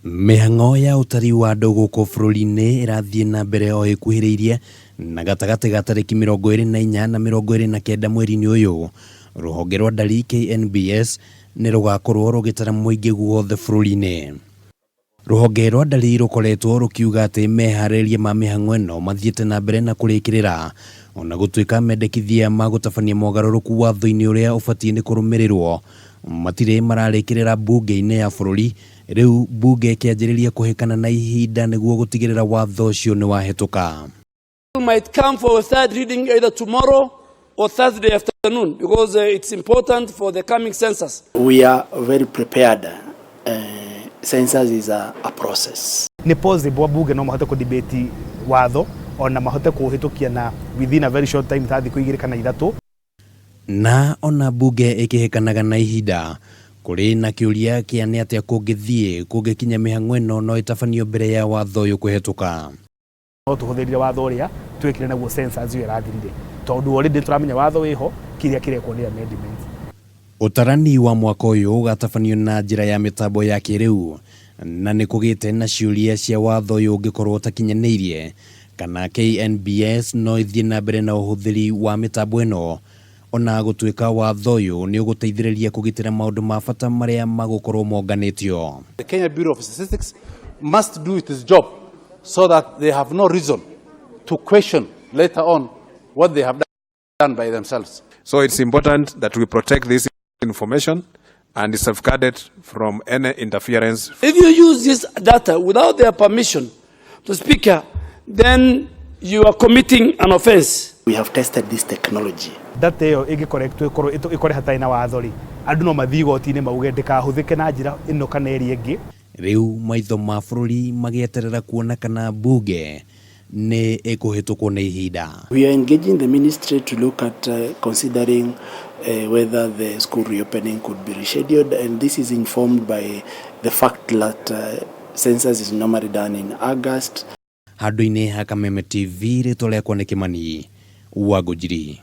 Mĩhang'o ya ũtari wa andũ gũkũ bũrũri-inĩ ĩrathiĩ na mbere o ĩkuhĩrĩirie, na gatagatĩ ga tarĩki 24 na 29 mweri-inĩ ũyũ, rũhonge rwa ndari KNBS nĩ rũgakorwo rũgĩtara mũingĩ guothe bũrũri-inĩ. Rũhonge rwa ndari rũkoretwo rũkiuga atĩ meharĩrĩria ma mĩhang'o ĩno mathiĩte na mbere na kũrĩkĩrĩra, ona gũtuĩka mendekithia ma gũtabania mogarũrũku watho-inĩ ũrĩa ũbatiĩ nĩ kũrũmĩrĩrwo matirĩ mararĩkĩrĩra mbunge-inĩ ya bũrũri. Rĩu mbunge ĩkĩanjĩrĩria kũhĩkana na ihinda nĩguo gũtigĩrĩra watho ũcio nĩ wahĩtũka. You might come for a third reading either tomorrow or Thursday afternoon because it's important for the coming census. We are very prepared. Census is a process. Ni possible bunge no mahote kudebate watho ona mahote kuhitukia na within a very short time ta thikũ 2 kana 3. Na ona bunge ĩkĩhĩkanaga na ihinda, kũrĩ na kĩũria kĩa nĩ atĩa kũngĩkinya mĩhang'o ĩno no ĩtabanio mbere ya watho ũyũ kũhĩtũka. No tũhũthĩrire watho ũrĩa twĩkire naguo census ũyũ ĩrathirire, tondũ already tũramenya watho wĩho kĩrĩa kĩrekwo nĩ amendment. Ũtarani wa mwaka ũyũ ũgatabanio na njĩra ya mĩtambo ya kĩrĩu, na nĩ kũgĩte na ciũria cia watho ũyũ ũngĩkorwo ũtakinyanĩirie kana KNBS no ĩthiĩ na mbere na ũhũthĩri wa mĩtambo ĩno, ona gũtuĩka watho ũyũ nĩ ũgũteithĩrĩria kũgitĩra maũndũ ma bata marĩa magũkorwo monganĩtio. The Kenya Bureau of Statistics must do its job so that they have no reason to question later on what they have done by themselves. So it's important that we protect this information and safeguard it from any interference. If you use this data without their permission, the Speaker, then you are committing an offense. We have tested this technology. Data ĩyo ĩngĩkorwo ĩkore hatarĩ na watho rĩ, andũ no mathiĩ igoti-inĩ mauge ndĩkahũthĩke na njĩra ĩno kana ĩrĩa ĩngĩ. Rĩu maitho ma bũrũri magĩeterera kuona kana bunge nĩ ĩkũhĩtũkwo na ihinda. We are engaging the ministry to look at considering whether the school reopening could be rescheduled, and this is informed by the fact that census is normally done in August. Handũ-inĩ ha Kameme TV, rĩtwa rĩakwa nĩ Kĩmani Wangũnjiri.